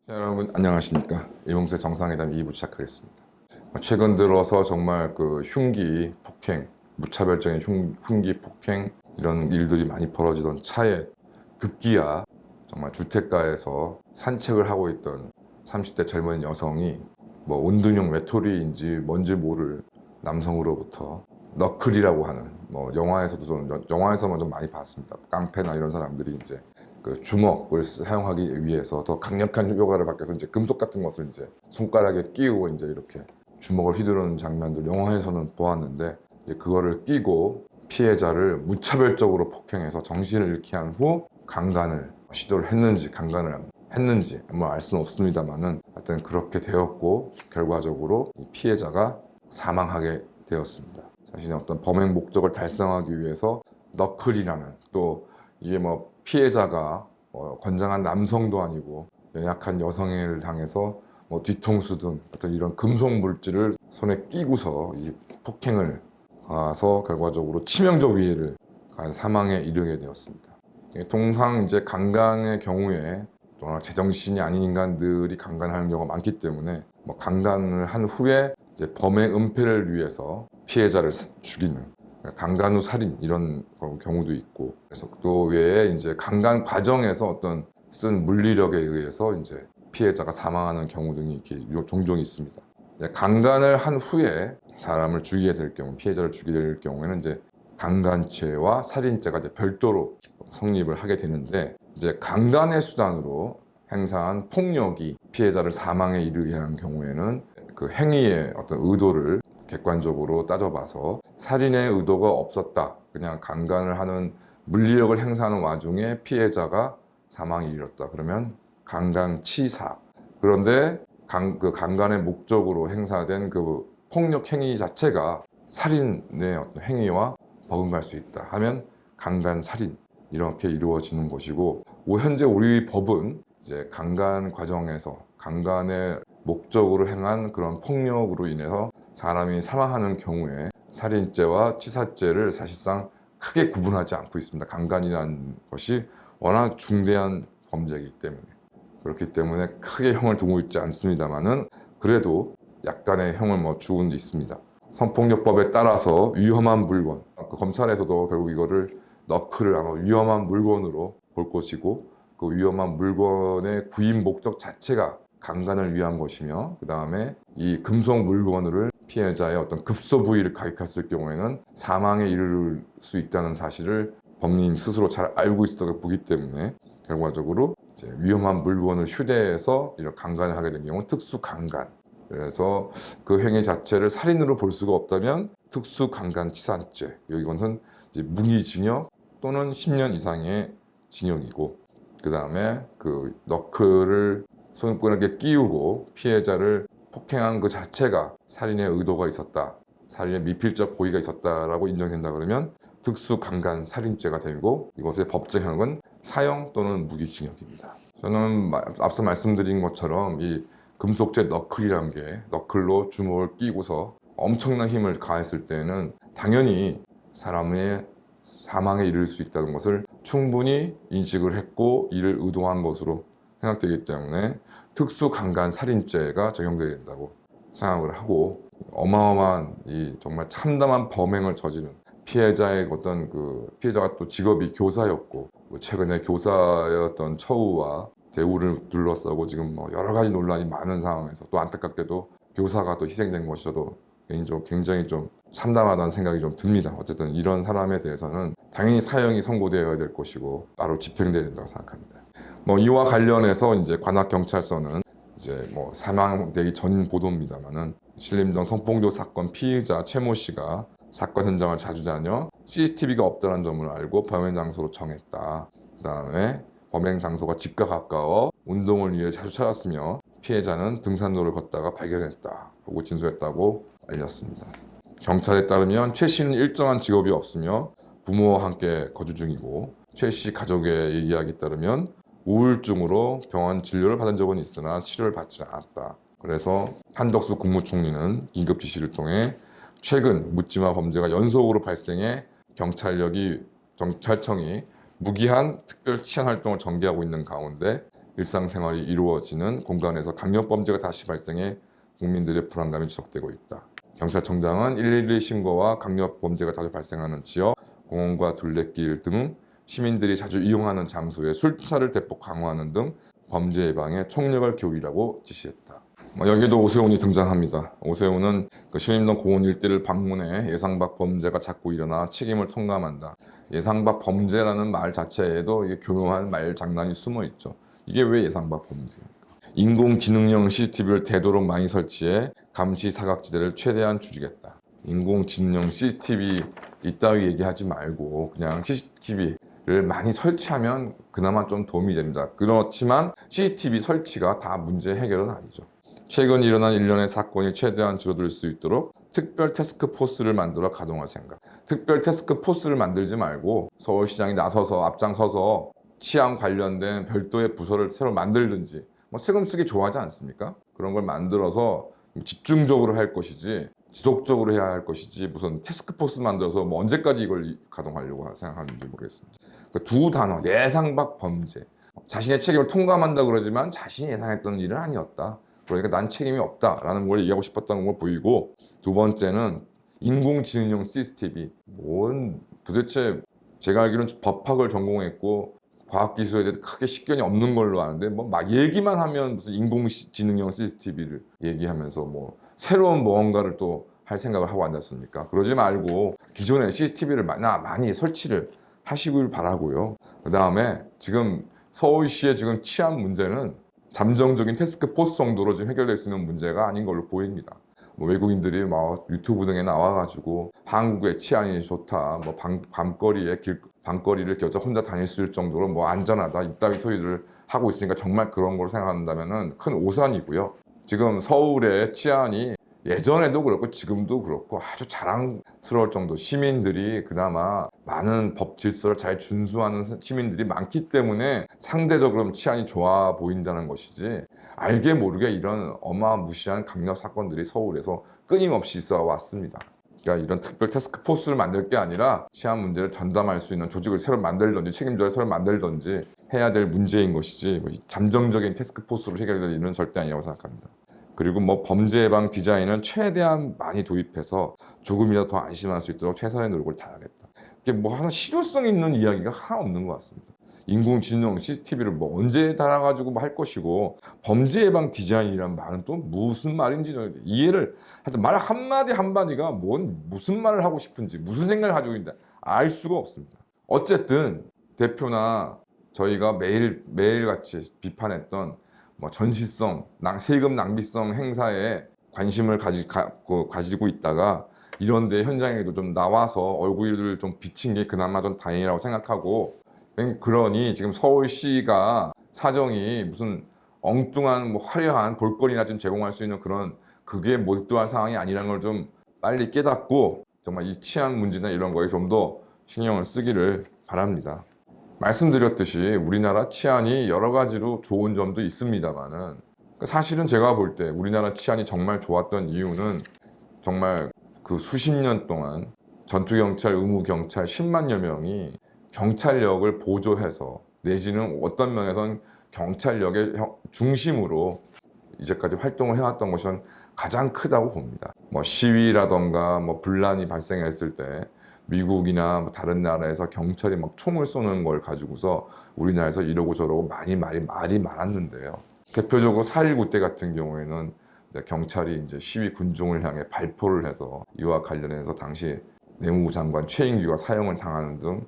여러분 안녕하십니까. 이봉수의 정상회담 2부 시작하겠습니다. 최근 들어서 정말 그 흉기 폭행, 무차별적인 흉기 폭행 이런 일들이 많이 벌어지던 차에 급기야 정말 주택가에서 산책을 하고 있던 30대 젊은 여성이 뭐 운동용 외톨이인지 뭔지 모를 남성으로부터 너클이라고 하는, 뭐 영화에서만 좀 많이 봤습니다. 깡패나 이런 사람들이 이제 그 주먹을 사용하기 위해서 더 강력한 효과를 받기 위해서 이제 금속 같은 것을 이제 손가락에 끼우고 이제 이렇게 주먹을 휘두르는 장면들 영화에서는 보았는데, 이제 그거를 끼고 피해자를 무차별적으로 폭행해서 정신을 잃게 한 후 강간을 시도를 했는지 강간을 했는지 뭐 알 수는 없습니다만은 하여튼 그렇게 되었고, 결과적으로 이 피해자가 사망하게 되었습니다. 자신의 어떤 범행 목적을 달성하기 위해서 너클이라는, 또 이게 뭐 피해자가 건장한 남성도 아니고 연약한 여성을 향해서 뭐 뒤통수 등 어떤 이런 금속 물질을 손에 끼고서 이 폭행을 가서 결과적으로 치명적 위해를 가한 사망에 이르게 되었습니다. 통상 이제 강간의 경우에 제정신이 아닌 인간들이 강간하는 경우가 많기 때문에 뭐 강간을 한 후에 이제 범행 은폐를 위해서 피해자를 죽이는 강간 후 살인 이런 경우도 있고, 그래서 또 외에 이제 강간 과정에서 어떤 쓴 물리력에 의해서 이제 피해자가 사망하는 경우 등이 이렇게 종종 있습니다. 강간을 한 후에 사람을 죽이게 될 경우, 피해자를 죽이게 될 경우에는 이제 강간죄와 살인죄가 이제 별도로 성립을 하게 되는데, 이제 강간의 수단으로 행사한 폭력이 피해자를 사망에 이르게 한 경우에는 그 행위의 어떤 의도를 객관적으로 따져봐서 살인의 의도가 없었다, 그냥 강간을 하는 물리력을 행사하는 와중에 피해자가 사망에 이르렀다, 그러면 강간치사. 그런데 그 강간의 목적으로 행사된 그 폭력 행위 자체가 살인의 어떤 행위와 버금갈 수 있다 하면 강간살인, 이렇게 이루어지는 것이고, 현재 우리 법은 이제 강간 과정에서 강간의 목적으로 행한 그런 폭력으로 인해서 사람이 사망하는 경우에 살인죄와 치사죄를 사실상 크게 구분하지 않고 있습니다. 강간이라는 것이 워낙 중대한 범죄이기 때문에. 그렇기 때문에 크게 형을 두고 있지 않습니다만은 그래도 약간의 형을 뭐 주고는 있습니다. 성폭력법에 따라서 위험한 물건, 그 검찰에서도 결국 이거를 너클을 아마 위험한 물건으로 볼 것이고, 그 위험한 물건의 구입 목적 자체가 강간을 위한 것이며, 그 다음에 이 금속 물건을 피해자의 어떤 급소 부위를 가격했을 경우에는 사망에 이를 수 있다는 사실을 범인 스스로 잘 알고 있었다고 보기 때문에, 결과적으로 이제 위험한 물건을 휴대해서 이런 강간을 하게 된 경우는 특수 강간. 그래서 그 행위 자체를 살인으로 볼 수가 없다면 특수 강간치사죄. 이것은 이제 무기징역 또는 10년 이상의 징역이고, 그 다음에 그 너클을 손가락에 끼우고 피해자를 폭행한 그 자체가 살인의 의도가 있었다, 살인의 미필적 고의가 있었다라고 인정된다 그러면 특수 강간 살인죄가 되고, 이것의 법정형은 사형 또는 무기징역입니다. 저는 앞서 말씀드린 것처럼 이 금속죄 너클이라는 게, 너클로 주먹을 끼고서 엄청난 힘을 가했을 때는 당연히 사람의 사망에 이를 수 있다는 것을 충분히 인식을 했고 이를 의도한 것으로 생각되기 때문에 특수 강간 살인죄가 적용되어야 된다고 생각을 하고, 어마어마한 이 정말 참담한 범행을 저지른 피해자의 어떤 그 피해자가 또 직업이 교사였고, 최근에 교사의 어떤 처우와 대우를 둘러싸고 지금 뭐 여러 가지 논란이 많은 상황에서 또 안타깝게도 교사가 또 희생된 것이 저도 개인적으로 굉장히 좀 참담하다는 생각이 좀 듭니다. 어쨌든 이런 사람에 대해서는 당연히 사형이 선고되어야 될 것이고 바로 집행돼야 된다고 생각합니다. 뭐 이와 관련해서 이제 관악경찰서는 이제 뭐 사망되기 전 보도입니다만은, 신림동 성폭력 사건 피의자 최모 씨가 사건 현장을 자주 다녀 CCTV가 없다는 점을 알고 범행 장소로 정했다. 그 다음에 범행 장소가 집과 가까워 운동을 위해 자주 찾았으며 피해자는 등산로를 걷다가 발견했다 보고 진술했다고 알렸습니다. 경찰에 따르면 최 씨는 일정한 직업이 없으며 부모와 함께 거주 중이고, 최 씨 가족의 이야기에 따르면 우울증으로 병원 진료를 받은 적은 있으나 치료를 받지 않았다. 그래서 한덕수 국무총리는 긴급 지시를 통해 최근 묻지마 범죄가 연속으로 발생해 경찰청이 무기한 특별 치안 활동을 전개하고 있는 가운데 일상생활이 이루어지는 공간에서 강력범죄가 다시 발생해 국민들의 불안감이 지속되고 있다. 경찰청장은 112 신고와 강력범죄가 자주 발생하는 지역, 공원과 둘레길 등 시민들이 자주 이용하는 장소에 술차를 대폭 강화하는 등 범죄 예방에 총력을 기울이라고 지시했다. 여기에도 오세훈이 등장합니다. 오세훈은 신림동 공원 일대를 방문해 예상 밖 범죄가 자꾸 일어나 책임을 통감한다. 예상 밖 범죄라는 말 자체에도 이게 교묘한 말 장난이 숨어 있죠. 이게 왜 예상 밖 범죄입니까? 인공지능형 CCTV를 되도록 많이 설치해 감시 사각지대를 최대한 줄이겠다. 인공지능형 CCTV 이따위 얘기하지 말고 그냥 CCTV를 많이 설치하면 그나마 좀 도움이 됩니다. 그렇지만 CCTV 설치가 다 문제 해결은 아니죠. 최근 일어난 일련의 사건이 최대한 줄어들 수 있도록 특별 태스크포스를 만들어 가동할 생각. 특별 태스크포스를 만들지 말고 서울시장이 나서서 앞장서서 치안 관련된 별도의 부서를 새로 만들든지 세금 쓰기 좋아하지 않습니까? 그런 걸 만들어서 집중적으로 할 것이지 지속적으로 해야 할 것이지 무슨 태스크포스 만들어서 언제까지 이걸 가동하려고 생각하는지 모르겠습니다. 그 두 단어 예상 밖 범죄. 자신의 책임을 통감한다 그러지만 자신이 예상했던 일은 아니었다. 그러니까 난 책임이 없다라는 걸 얘기하고 싶었던 거 보이고, 두 번째는 인공지능형 CCTV. 도대체 제가 알기로는 법학을 전공했고 과학기술에 대해 크게 식견이 없는 걸로 아는데 막 얘기만 하면 무슨 인공지능형 CCTV를 얘기하면서 새로운 무언가를 또 할 생각을 하고 앉았습니까? 그러지 말고 기존에 CCTV를 많이 설치를 하시길 바라고요. 그 다음에 지금 서울시의 지금 치안 문제는 잠정적인 태스크포스 정도로 지금 해결될 수 있는 문제가 아닌 걸로 보입니다. 외국인들이 유튜브 등에 나와가지고 한국의 치안이 좋다, 밤거리를 껴서 혼자 다닐 수 있을 정도로 안전하다 이따위 소리를 하고 있으니까 정말 그런 걸 생각한다면은 큰 오산이고요. 지금 서울의 치안이 예전에도 그렇고 지금도 그렇고 아주 자랑스러울 정도, 시민들이 그나마 많은 법 질서를 잘 준수하는 시민들이 많기 때문에 상대적으로 치안이 좋아 보인다는 것이지, 알게 모르게 이런 어마무시한 강력 사건들이 서울에서 끊임없이 있어 왔습니다. 그러니까 이런 특별 태스크포스를 만들 게 아니라 치안 문제를 전담할 수 있는 조직을 새로 만들든지 책임자를 새로 만들든지 해야 될 문제인 것이지 잠정적인 태스크포스로 해결될 일은 절대 아니라고 생각합니다. 그리고 범죄 예방 디자인은 최대한 많이 도입해서 조금이라도 더 안심할 수 있도록 최선의 노력을 다하겠다. 이게 하나 실효성 있는 이야기가 하나 없는 것 같습니다. 인공지능 CCTV를 언제 달아가지고 할 것이고, 범죄 예방 디자인이란 말은 또 무슨 말인지 이해를, 하여튼 말 한마디가 무슨 말을 하고 싶은지, 무슨 생각을 가지고 있는지 알 수가 없습니다. 어쨌든 대표나 저희가 매일같이 비판했던 전시성, 세금 낭비성 행사에 관심을 가지고 있다가 이런데 현장에도 좀 나와서 얼굴을 좀 비친 게 그나마 좀 다행이라고 생각하고, 그러니 지금 서울시가 사정이 무슨 엉뚱한 화려한 볼거리나 좀 제공할 수 있는 그게 몰두한 상황이 아니라는 걸 좀 빨리 깨닫고 정말 이 치안 문제나 이런 거에 좀 더 신경을 쓰기를 바랍니다. 말씀드렸듯이 우리나라 치안이 여러 가지로 좋은 점도 있습니다만은, 사실은 제가 볼 때 우리나라 치안이 정말 좋았던 이유는 정말 그 수십 년 동안 전투경찰, 의무경찰 10만여 명이 경찰력을 보조해서, 내지는 어떤 면에선 경찰력의 중심으로 이제까지 활동을 해왔던 것이 가장 크다고 봅니다. 시위라던가 분란이 발생했을 때 미국이나 다른 나라에서 경찰이 총을 쏘는 걸 가지고서 우리나라에서 이러고 저러고 말이 많았는데요. 대표적으로 4.19 때 같은 경우에는 경찰이 이제 시위 군중을 향해 발포를 해서 이와 관련해서 당시 내무부 장관 최인규가 사형을 당하는 등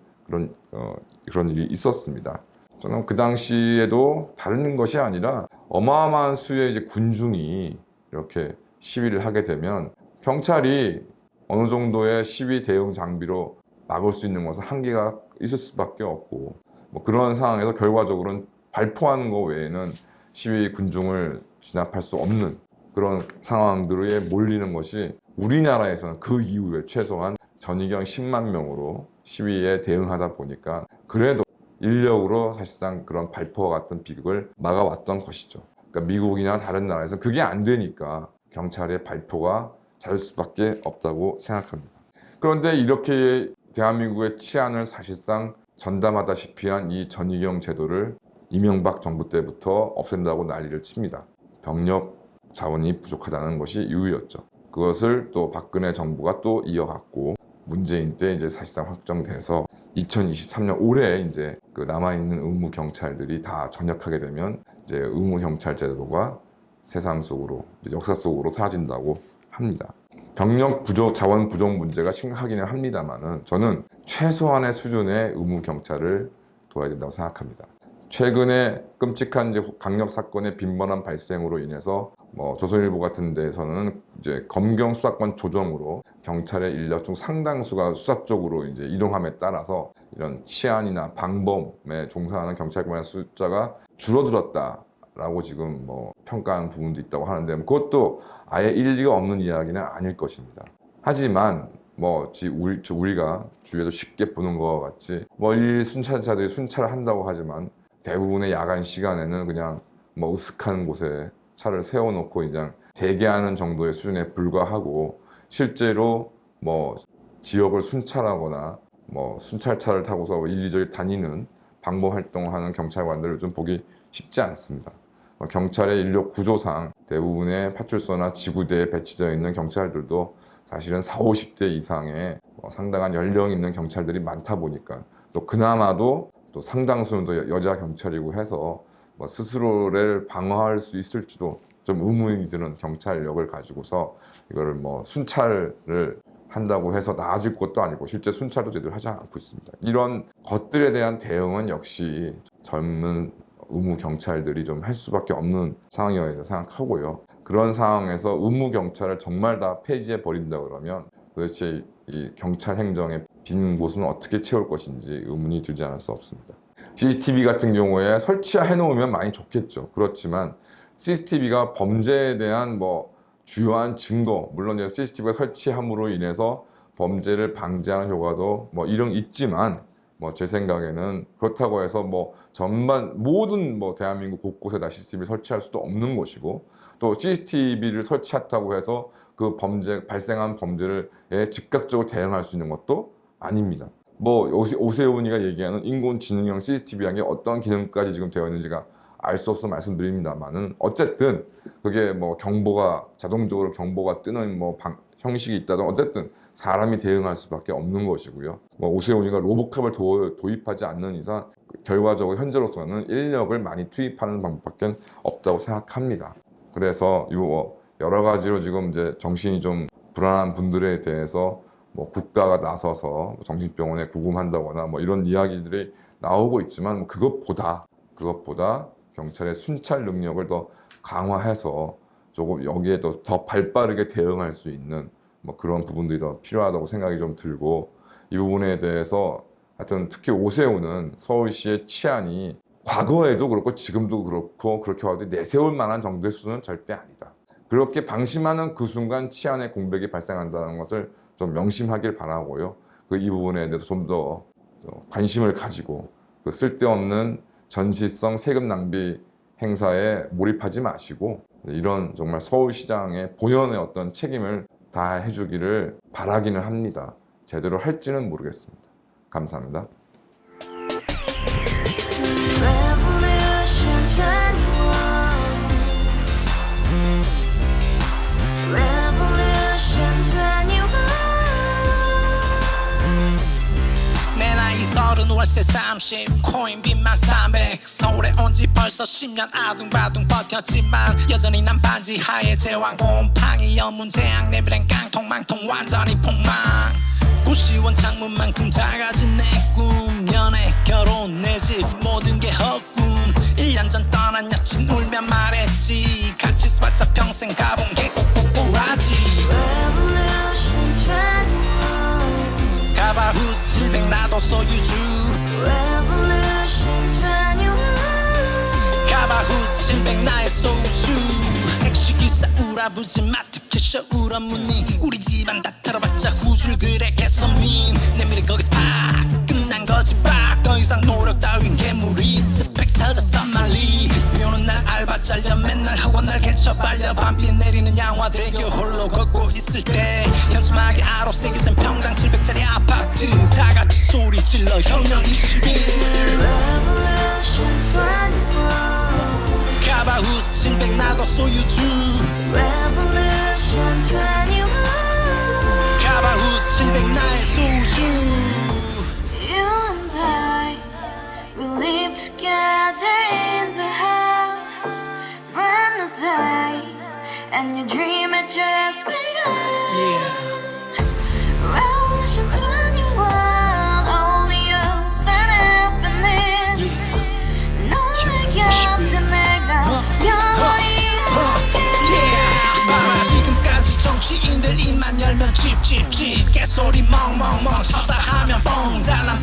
그런 일이 있었습니다. 저는 그 당시에도 다른 것이 아니라 어마어마한 수의 이제 군중이 이렇게 시위를 하게 되면 경찰이 어느 정도의 시위 대응 장비로 막을 수 있는 것은 한계가 있을 수밖에 없고, 그런 상황에서 결과적으로는 발포하는 것 외에는 시위 군중을 진압할 수 없는 그런 상황들에 몰리는 것이, 우리나라에서는 그 이후에 최소한 전이경 10만 명으로 시위에 대응하다 보니까 그래도 인력으로 사실상 그런 발포와 같은 비극을 막아왔던 것이죠. 그러니까 미국이나 다른 나라에서 그게 안 되니까 경찰의 발포가 잦을 수밖에 없다고 생각합니다. 그런데 이렇게 대한민국의 치안을 사실상 전담하다시피 한 이 전이경 제도를 이명박 정부 때부터 없앤다고 난리를 칩니다. 병력 자원이 부족하다는 것이 이유였죠. 그것을 또 박근혜 정부가 또 이어갔고 문재인 때 이제 사실상 확정돼서 2023년 올해 이제 그 남아있는 의무 경찰들이 다 전역하게 되면 이제 의무 경찰 제도가 세상 속으로 역사 속으로 사라진다고 합니다. 병력 부족, 자원 부족 문제가 심각하기는 합니다만은 저는 최소한의 수준의 의무 경찰을 둬야 된다고 생각합니다. 최근에 끔찍한 이제 강력 사건의 빈번한 발생으로 인해서 조선일보 같은 데에서는 이제 검경 수사권 조정으로 경찰의 인력 중 상당수가 수사 쪽으로 이제 이동함에 따라서 이런 치안이나 방범에 종사하는 경찰관의 숫자가 줄어들었다라고 지금 평가하는 부분도 있다고 하는데 그것도 아예 일리가 없는 이야기는 아닐 것입니다. 하지만 우리가 주위에도 쉽게 보는 것과 같이 일일이 순찰차들이 순찰을 한다고 하지만 대부분의 야간 시간에는 그냥 으슥한 곳에 차를 세워놓고 그냥 대기하는 정도의 수준에 불과하고 실제로 지역을 순찰하거나 순찰차를 타고서 이리저리 다니는 방범 활동을 하는 경찰관들을 좀 보기 쉽지 않습니다. 경찰의 인력 구조상 대부분의 파출소나 지구대에 배치되어 있는 경찰들도 사실은 40, 50대 이상의 상당한 연령 있는 경찰들이 많다 보니까 또 그나마도 또 상당수는 또 여자 경찰이고 해서 스스로를 방어할 수 있을지도 좀 의문이 드는 경찰력을 가지고서 이거를 순찰을 한다고 해서 나아질 것도 아니고 실제 순찰도 제대로 하지 않고 있습니다. 이런 것들에 대한 대응은 역시 젊은 의무 경찰들이 좀 할 수밖에 없는 상황이어야 생각하고요. 그런 상황에서 의무 경찰을 정말 다 폐지해 버린다 그러면 도대체 이 경찰 행정의 빈 곳은 어떻게 채울 것인지 의문이 들지 않을 수 없습니다. CCTV 같은 경우에 설치해 놓으면 많이 좋겠죠. 그렇지만 CCTV가 범죄에 대한 주요한 증거, 물론 CCTV가 설치함으로 인해서 범죄를 방지하는 효과도 있지만 제 생각에는 그렇다고 해서 전반 모든 대한민국 곳곳에 다 CCTV를 설치할 수도 없는 것이고 또 CCTV를 설치했다고 해서 그 발생한 범죄를 즉각적으로 대응할 수 있는 것도 아닙니다. 오세훈이가 얘기하는 인공지능형 CCTV라는 게 어떤 기능까지 지금 되어 있는지가 알 수 없어 말씀드립니다만은 어쨌든 그게 경보가 자동적으로 경보가 뜨는 형식이 있다든 어쨌든 사람이 대응할 수밖에 없는 것이고요. 오세훈이가 로보캅을 도입하지 않는 이상 결과적으로 현재로서는 인력을 많이 투입하는 방법밖에 없다고 생각합니다. 그래서 여러 가지로 지금 이제 정신이 좀 불안한 분들에 대해서 국가가 나서서 정신병원에 구금한다거나 이런 이야기들이 나오고 있지만 그것보다 경찰의 순찰 능력을 더 강화해서 조금 여기에 더 발빠르게 대응할 수 있는 그런 부분들이 더 필요하다고 생각이 좀 들고 이 부분에 대해서 하여튼 특히 오세훈은 서울시의 치안이 과거에도 그렇고 지금도 그렇고 그렇게 와도 내세울 만한 정도의 수준은 절대 아니다. 그렇게 방심하는 그 순간 치안의 공백이 발생한다는 것을 좀 명심하길 바라고요. 이 부분에 대해서 좀 더 관심을 가지고 쓸데없는 전시성 세금 낭비 행사에 몰입하지 마시고 이런 정말 서울시장의 본연의 어떤 책임을 다 해주기를 바라기는 합니다. 제대로 할지는 모르겠습니다. 감사합니다. 월세 30 코인 빚만 300 서울에 온 지 벌써 10년 아둥바둥 버텼지만 여전히 난 반지 하에 제왕 곰팡이 연문제약 내비랑 깡통망통 완전히 폭망 90원 창문만큼 작아진 내 꿈 연애 결혼 내 집 모든 게 헛꿈 1년 전 떠난 여친 울며 말했지 같이 써봤자 평생 가본 게 꼭꼭꼭라지 가바후스 700 나도 소유주 가바후스 700 나의 소주 택시기사 우라부지 마트캐셔 울어무니 우리 집안 다 털어봤자 후줄 그래 개선민 내 미래 거기서 팍 끝난 거지 팍더 이상 노력 따윈 괴물이 스펙 찾아서 말리 비오는 날 알바 잘려 맨날 학원 날 개쳐 발려 밤비 내리는 양화대교 홀로 걷고 있을 때 현수막에 아로 새겨진 평당 700짜리 아파트 다같이 소리 질러 혁명 21 together in the house, brand new day, and your dream had just begun. Revolution 21, only hope and happiness. 너의 곁에 내가 영원히 지금까지 정치인들 입만 열면 찝찝찝 개소리 멍멍멍 쳤다 하면 뻥 잘난